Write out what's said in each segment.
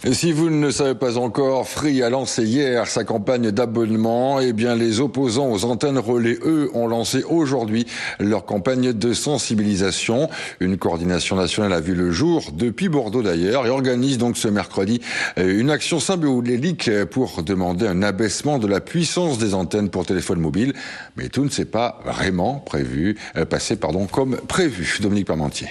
Et si vous ne le savez pas encore, Free a lancé hier sa campagne d'abonnement. Eh bien, les opposants aux antennes relais, eux, ont lancé aujourd'hui leur campagne de sensibilisation. Une coordination nationale a vu le jour depuis Bordeaux d'ailleurs et organise donc ce mercredi une action symbolique pour demander un abaissement de la puissance des antennes pour téléphone mobile. Mais tout ne s'est pas vraiment passé comme prévu. Dominique Parmentier.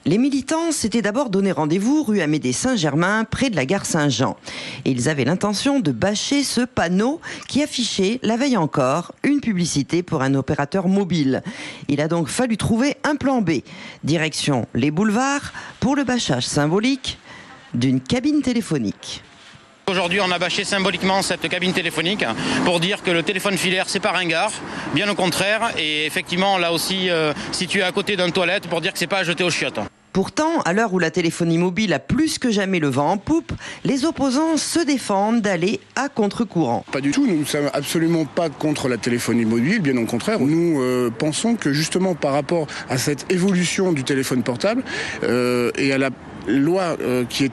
Les militants s'étaient d'abord donné rendez-vous rue Amédée Saint-Germain, près de la gare Saint-Jean. Et ils avaient l'intention de bâcher ce panneau qui affichait, la veille encore, une publicité pour un opérateur mobile. Il a donc fallu trouver un plan B. Direction les boulevards pour le bâchage symbolique d'une cabine téléphonique. Aujourd'hui, on a bâché symboliquement cette cabine téléphonique pour dire que le téléphone filaire, c'est pas ringard, bien au contraire. Et effectivement, là aussi, situé à côté d'une toilette pour dire que c'est pas à jeter aux chiottes. Pourtant, à l'heure où la téléphonie mobile a plus que jamais le vent en poupe, les opposants se défendent d'aller à contre-courant. Pas du tout, nous ne sommes absolument pas contre la téléphonie mobile, bien au contraire. Nous pensons que justement par rapport à cette évolution du téléphone portable et à la loi qui est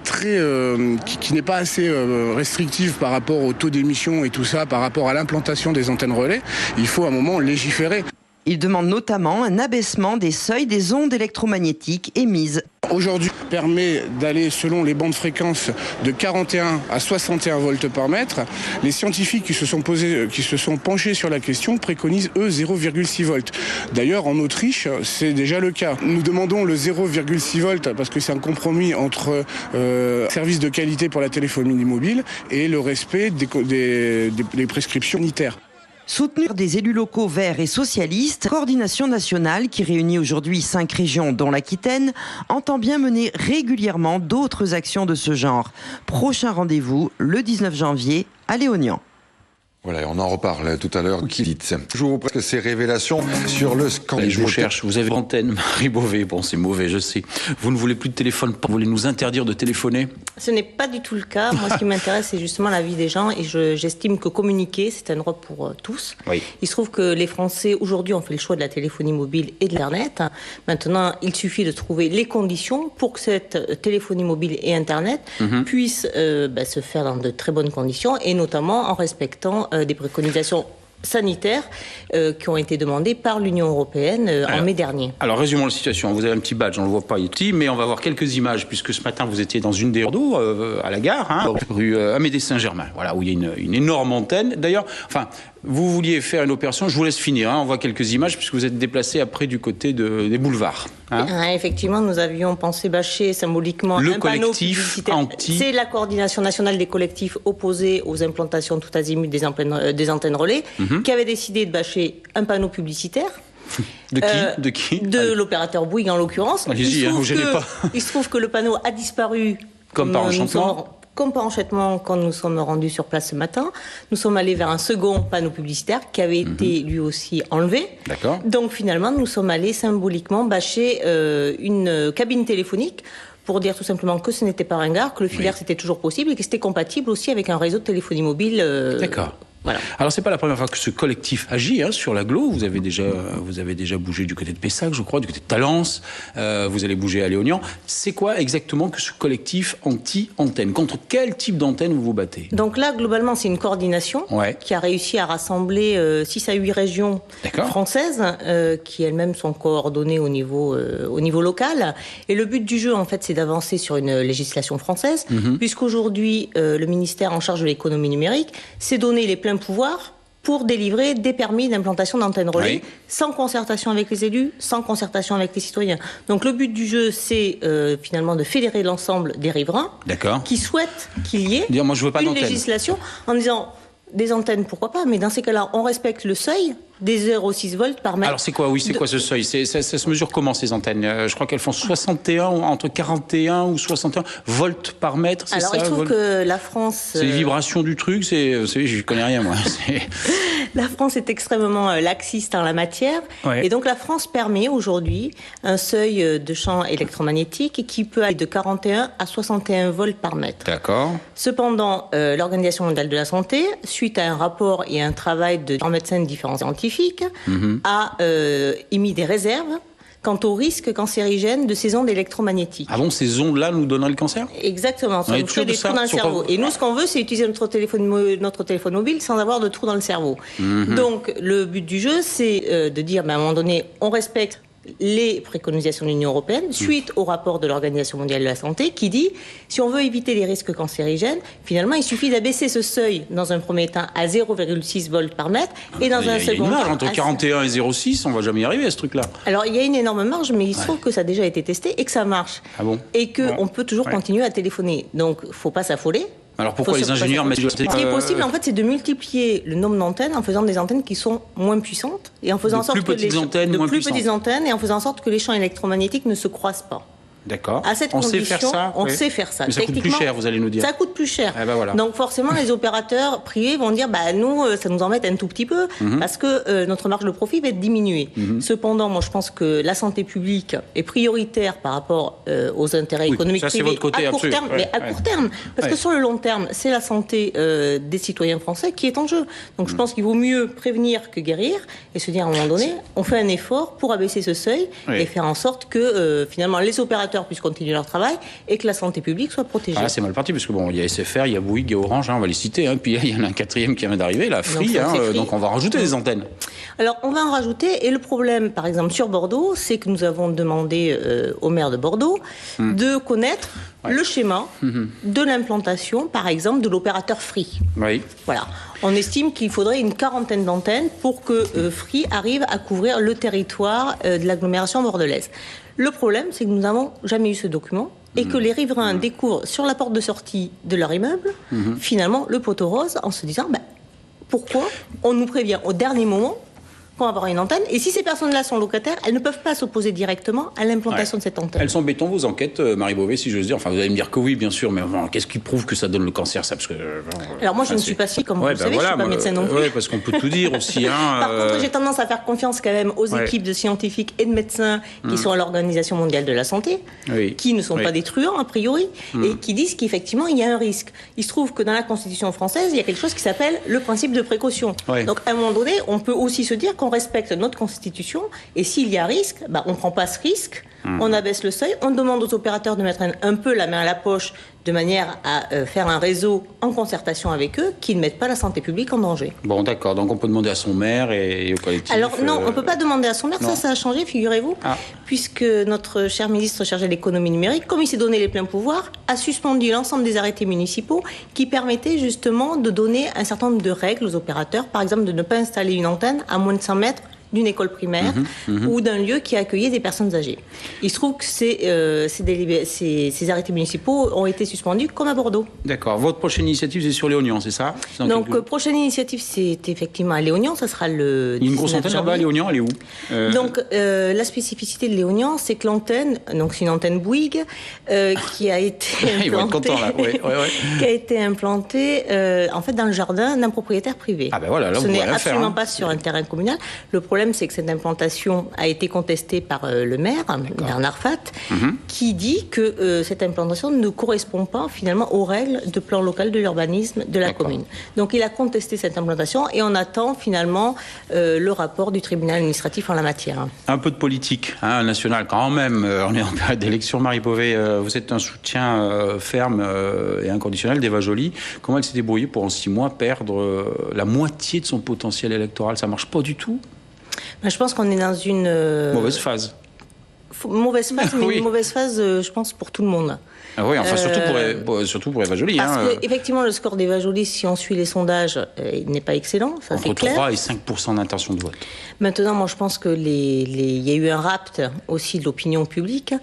qui n'est pas assez restrictive par rapport au taux d'émission et tout ça, par rapport à l'implantation des antennes relais, il faut à un moment légiférer. Il demande notamment un abaissement des seuils des ondes électromagnétiques émises. Aujourd'hui, permet d'aller selon les bandes fréquences de 41 à 61 volts par mètre. Les scientifiques qui se sont penchés sur la question préconisent, eux, 0,6 volts. D'ailleurs, en Autriche, c'est déjà le cas. Nous demandons le 0,6 volts parce que c'est un compromis entre services de qualité pour la téléphonie mobile et le respect des prescriptions sanitaires. Soutenu des élus locaux verts et socialistes, coordination nationale qui réunit aujourd'hui 5 régions dont l'Aquitaine entend bien mener régulièrement d'autres actions de ce genre. Prochain rendez-vous le 19 janvier à Léognan. Voilà, on en reparle tout à l'heure. Je vous présente ces révélations sur le scandale. Je vous cherche, vous avez l'antenne, Marie Beauvais. Bon, c'est mauvais, je sais. Vous ne voulez plus de téléphone, vous voulez nous interdire de téléphoner? Ce n'est pas du tout le cas. Moi, ce qui m'intéresse, c'est justement la vie des gens. Et j'estime que communiquer, c'est un droit pour tous. Oui. Il se trouve que les Français, aujourd'hui, ont fait le choix de la téléphonie mobile et de l'Internet. Maintenant, il suffit de trouver les conditions pour que cette téléphonie mobile et Internet puissent se faire dans de très bonnes conditions, et notamment en respectant des préconisations sanitaires qui ont été demandées par l'Union européenne en mai dernier. Alors, résumons la situation. Vous avez un petit badge, on ne le voit pas, il est petit, mais on va voir quelques images, puisque ce matin, vous étiez dans une des Bordeaux, à la gare, rue Amédée Saint-Germain, voilà, où il y a une énorme antenne. D'ailleurs, vous vouliez faire une opération, je vous laisse finir, on voit quelques images, puisque vous êtes déplacé après du côté des boulevards. Effectivement, nous avions pensé bâcher symboliquement un panneau publicitaire. C'est la coordination nationale des collectifs opposés aux implantations tout azimut des antennes relais, qui avait décidé de bâcher un panneau publicitaire. De qui De l'opérateur Bouygues en l'occurrence. Allez-y, vous gênez pas. Il se trouve que le panneau a disparu. Comme par enchantement. Comme par enchètement, quand nous sommes rendus sur place ce matin, nous sommes allés vers un second panneau publicitaire qui avait été lui aussi enlevé. D'accord. Donc finalement, nous sommes allés symboliquement bâcher une cabine téléphonique pour dire tout simplement que ce n'était pas ringard, que le filaire c'était toujours possible et que c'était compatible aussi avec un réseau de téléphonie mobile. D'accord. Voilà. Alors, c'est pas la première fois que ce collectif agit sur l'agglo. Vous avez déjà bougé du côté de Pessac, je crois, du côté de Talence. Vous allez bouger à Léognan. C'est quoi exactement que ce collectif anti-antenne? Contre quel type d'antenne vous vous battez? Donc là, globalement, c'est une coordination qui a réussi à rassembler 6 à 8 régions françaises qui elles-mêmes sont coordonnées au niveau local. Et le but du jeu, en fait, c'est d'avancer sur une législation française, puisqu'aujourd'hui, le ministère en charge de l'économie numérique s'est donné les pleins pouvoirs pour délivrer des permis d'implantation d'antennes relais sans concertation avec les élus, sans concertation avec les citoyens. Donc le but du jeu, c'est finalement de fédérer l'ensemble des riverains qui souhaitent qu'il y ait une législation en disant des antennes, pourquoi pas, mais dans ces cas-là, on respecte le seuil des 0,6 volts par mètre. Alors c'est quoi, c'est quoi ce seuil? Ça se mesure comment ces antennes? Je crois qu'elles font 61, entre 41 ou 61 volts par mètre, c'est ça? Alors il se trouve que la France... C'est les vibrations du truc, je connais rien moi. La France est extrêmement laxiste en la matière, et donc la France permet aujourd'hui un seuil de champ électromagnétique qui peut aller de 41 à 61 volts par mètre. D'accord. Cependant, l'Organisation mondiale de la santé, suite à un rapport et un travail de médecins différents scientifiques, a émis des réserves quant au risque cancérigène de ces ondes électromagnétiques. Ah bon, ces ondes-là nous donneraient le cancer ? Exactement, ça nous crée des trous dans le cerveau. Et nous, ce qu'on veut, c'est utiliser notre téléphone mobile sans avoir de trous dans le cerveau. Donc, le but du jeu, c'est de dire, à un moment donné, on respecte les préconisations de l'Union européenne suite au rapport de l'Organisation mondiale de la santé qui dit si on veut éviter les risques cancérigènes, finalement il suffit d'abaisser ce seuil dans un premier temps à 0,6 volts par mètre et dans un second temps... Il y a une marge entre 41 et 0,6, on va jamais y arriver à ce truc-là. Alors il y a une énorme marge, mais il se trouve que ça a déjà été testé et que ça marche. Ah bon ? Et qu'on peut toujours continuer à téléphoner. Donc il ne faut pas s'affoler. Alors pourquoi les ingénieurs mettent... Ce qui est possible, en fait, c'est de multiplier le nombre d'antennes en faisant des antennes qui sont moins puissantes et en faisant en sorte que les petites antennes et en faisant en sorte que les champs électromagnétiques ne se croisent pas. D'accord. À cette condition, on sait faire ça. Mais ça coûte plus cher, vous allez nous dire. Ça coûte plus cher. Eh ben voilà. Donc forcément, les opérateurs privés vont dire, nous, ça nous embête un tout petit peu, parce que notre marge de profit va être diminuée. Cependant, moi, je pense que la santé publique est prioritaire par rapport aux intérêts économiques ça, privés votre côté, à court terme, mais à court terme, parce que sur le long terme, c'est la santé des citoyens français qui est en jeu. Donc je pense qu'il vaut mieux prévenir que guérir, et se dire à un moment donné, on fait un effort pour abaisser ce seuil et faire en sorte que finalement les opérateurs puissent continuer leur travail et que la santé publique soit protégée. Ah, c'est mal parti, parce que il y a SFR, il y a Bouygues, il y a Orange, on va les citer, puis il y en a un quatrième qui vient d'arriver, la Free, donc on va rajouter des antennes. Alors on va en rajouter, et le problème, par exemple sur Bordeaux, c'est que nous avons demandé au maire de Bordeaux de connaître le schéma de l'implantation, par exemple, de l'opérateur Free. Oui. Voilà. On estime qu'il faudrait une 40aine d'antennes pour que Free arrive à couvrir le territoire de l'agglomération bordelaise. Le problème, c'est que nous n'avons jamais eu ce document et que les riverains découvrent sur la porte de sortie de leur immeuble, finalement, le poteau rose en se disant pourquoi on nous prévient au dernier moment qu'on va avoir une antenne, et si ces personnes-là sont locataires, elles ne peuvent pas s'opposer directement à l'implantation de cette antenne. Elles sont béton, vos enquêtes, Marie Beauvais, si j'ose dire. Enfin, vous allez me dire que oui, bien sûr, mais qu'est-ce qui prouve que ça donne le cancer, ça, parce que, alors moi, je ne suis pas si, comme vous le savez, je ne suis pas médecin non plus. Oui, parce qu'on peut tout dire aussi. Par contre, j'ai tendance à faire confiance quand même aux équipes de scientifiques et de médecins qui sont à l'Organisation mondiale de la santé, qui ne sont pas des truands, a priori, et qui disent qu'effectivement, il y a un risque. Il se trouve que dans la Constitution française, il y a quelque chose qui s'appelle le principe de précaution. Donc, à un moment donné, on peut aussi se dire qu'on respecte notre Constitution, et s'il y a risque, on ne prend pas ce risque, on abaisse le seuil, on demande aux opérateurs de mettre un peu la main à la poche de manière à faire un réseau en concertation avec eux qui ne mettent pas la santé publique en danger. Bon, d'accord, donc on peut demander à son maire et au collectif. Alors non, on ne peut pas demander à son maire, ça a changé, figurez-vous, puisque notre cher ministre chargé de l'économie numérique, comme il s'est donné les pleins pouvoirs, a suspendu l'ensemble des arrêtés municipaux qui permettaient justement de donner un certain nombre de règles aux opérateurs, par exemple de ne pas installer une antenne à moins de 100 mètres d'une école primaire ou d'un lieu qui accueillait des personnes âgées. Il se trouve que ces arrêtés municipaux ont été suspendus, comme à Bordeaux. D'accord. Votre prochaine initiative, c'est sur Léognan, c'est ça? Donc, prochaine initiative, c'est effectivement à Léognan. Ça sera le 19 janvier. Il y a une grosse antenne là-bas à Léognan, elle est où? Donc, la spécificité de Léognan, c'est que l'antenne, donc c'est une antenne Bouygues, qui a été implantée, ils vont être contents, là. qui a été implantée en fait dans le jardin d'un propriétaire privé. Ah ben voilà, là, ce n'est absolument pas sur un terrain communal. Le problème, c'est que cette implantation a été contestée par le maire, Bernard Fath, qui dit que cette implantation ne correspond pas finalement aux règles de plan local de l'urbanisme de la commune. Donc il a contesté cette implantation et on attend finalement le rapport du tribunal administratif en la matière. Un peu de politique nationale quand même. On est en période d'élection. Marie Beauvais, vous êtes un soutien ferme et inconditionnel d'Eva Joly. Comment elle s'est débrouillée pour en 6 mois perdre la moitié de son potentiel électoral? Ça marche pas du tout? Je pense qu'on est dans une... mauvaise phase. Mauvaise phase, mais une mauvaise phase, je pense, pour tout le monde. Ah oui, enfin, surtout pour Eva Joly. Parce qu'effectivement, le score d'Eva Joly, si on suit les sondages, il n'est pas excellent, ça c'est clair. Entre 3 et 5% d'intention de vote. Maintenant, moi, je pense que il y a eu un rapt aussi de l'opinion publique,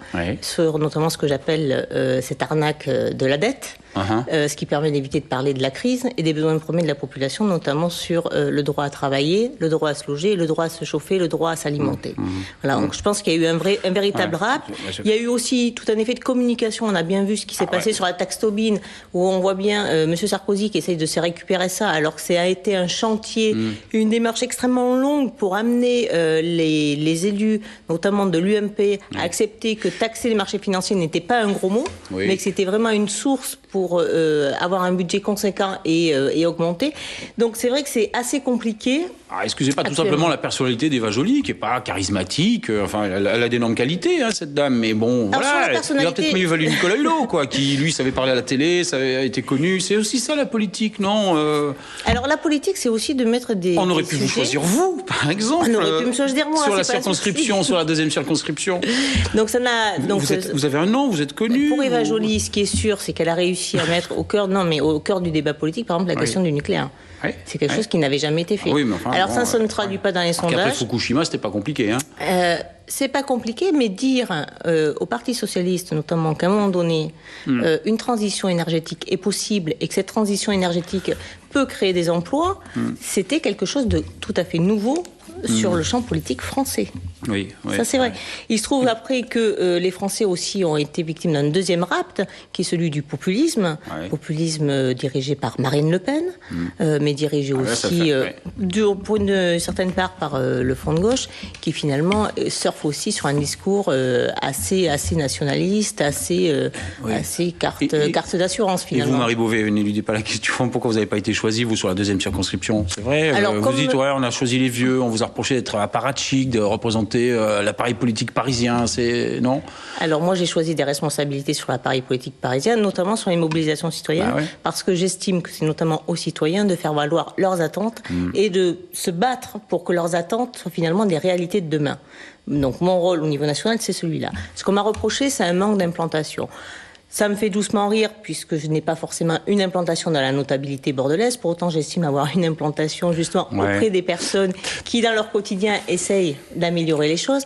sur notamment ce que j'appelle cette arnaque de la dette. Ce qui permet d'éviter de parler de la crise et des besoins premiers de la population, notamment sur le droit à travailler, le droit à se loger, le droit à se chauffer, le droit à s'alimenter. Voilà, donc je pense qu'il y a eu un véritable rap. Il y a eu aussi tout un effet de communication. On a bien vu ce qui s'est passé sur la taxe Tobin, où on voit bien M. Sarkozy qui essaye de se récupérer ça, alors que ça a été un chantier, une démarche extrêmement longue pour amener les élus, notamment de l'UMP, à accepter que taxer les marchés financiers n'était pas un gros mot, mais que c'était vraiment une source pour pour avoir un budget conséquent et augmenter. Donc c'est vrai que c'est assez compliqué. Excusez pas tout simplement la personnalité d'Eva Joly, qui est pas charismatique. Enfin, elle a d'énormes qualités, hein, cette dame. Mais bon, voilà, il a peut-être mieux valu Nicolas Hulot, quoi, qui lui savait parler à la télé, ça avait été connu. C'est aussi ça la politique, non Alors la politique, c'est aussi de mettre des. On aurait pu vous choisir vous, par exemple. On aurait pu me choisir moi. Sur la circonscription, sur la deuxième circonscription. Donc ça n'a. Donc vous avez un nom, vous êtes connu. Pour Eva Joly, ce qui est sûr, c'est qu'elle a réussi à mettre au cœur du débat politique, par exemple, la question du nucléaire. Oui. C'est quelque chose qui n'avait jamais été fait. Oui, mais enfin, alors ça ne se traduit pas dans les sondages. Après Fukushima, c'était pas compliqué. Hein. C'est pas compliqué, mais dire au Parti socialiste, notamment, qu'à un moment donné, une transition énergétique est possible et que cette transition énergétique peut créer des emplois, c'était quelque chose de tout à fait nouveau sur le champ politique français. Oui, ça c'est vrai. Il se trouve après que les Français aussi ont été victimes d'un deuxième rapt, qui est celui du populisme. Populisme dirigé par Marine Le Pen, mais dirigé aussi, pour une certaine part, par le Front de gauche, qui finalement surfe aussi sur un discours assez nationaliste, assez carte d'assurance finalement. Et vous, Marie Beauvais, n'éludez pas la question. Pourquoi vous n'avez pas été choisie, vous, sur la deuxième circonscription? C'est vrai, alors, vous dites, on a choisi les vieux, on vous a reproché d'être apparatchik, de représenter l'appareil politique parisien, non? Alors moi, j'ai choisi des responsabilités sur l'appareil politique parisien, notamment sur les mobilisations citoyennes, parce que j'estime que c'est notamment aux citoyens de faire valoir leurs attentes et de se battre pour que leurs attentes soient finalement des réalités de demain. Donc mon rôle au niveau national, c'est celui-là. Ce qu'on m'a reproché, c'est un manque d'implantation. Ça me fait doucement rire, puisque je n'ai pas forcément une implantation dans la notabilité bordelaise. Pour autant, j'estime avoir une implantation justement auprès des personnes qui, dans leur quotidien, essayent d'améliorer les choses.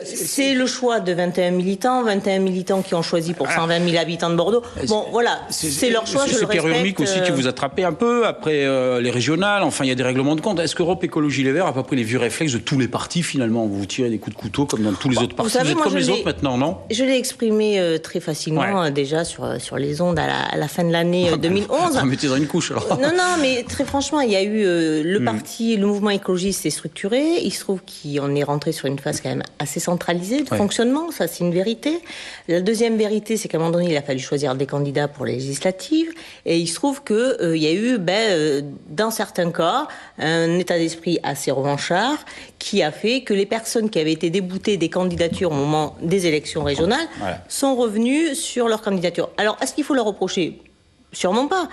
C'est le choix de 21 militants qui ont choisi pour 120 000 habitants de Bordeaux. Bon, voilà, c'est leur choix, je le respecte. C'est Pierre Urmic aussi qui vous a attrapé un peu après les régionales. Enfin, il y a des règlements de compte. Est-ce qu'Europe Écologie Les Verts a pas pris les vieux réflexes de tous les partis, finalement? Vous tirez des coups de couteau comme dans tous les autres partis. Vous êtes comme les autres maintenant, non? Je l'ai exprimé très facilement déjà sur les ondes à la fin de l'année 2011. Vous mettez dans une couche, alors. Non, mais très franchement, il y a eu le parti, le mouvement écologiste s'est structuré. Il se trouve qu'on est rentré sur une phase quand même assez centralisée de fonctionnement, ça c'est une vérité. La deuxième vérité, c'est qu'à un moment donné, il a fallu choisir des candidats pour les législatives, et il se trouve qu'il y a eu, dans certains cas, un état d'esprit assez revanchard qui a fait que les personnes qui avaient été déboutées des candidatures au moment des élections régionales sont revenues sur leur candidature. Alors, est-ce qu'il faut leur reprocher? Sûrement pas.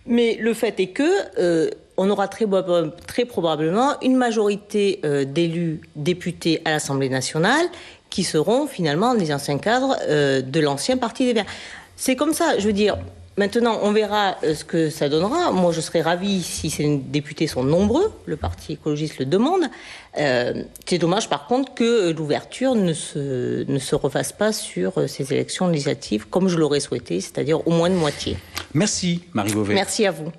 Mais le fait est que on aura très probablement une majorité d'élus députés à l'Assemblée nationale qui seront finalement des anciens cadres de l'ancien Parti des Verts. C'est comme ça, je veux dire. Maintenant, on verra ce que ça donnera. Moi, je serais ravie si ces députés sont nombreux. Le Parti écologiste le demande. C'est dommage, par contre, que l'ouverture ne se refasse pas sur ces élections législatives, comme je l'aurais souhaité, c'est-à-dire au moins de moitié. Merci, Marie Beauvais. Merci à vous.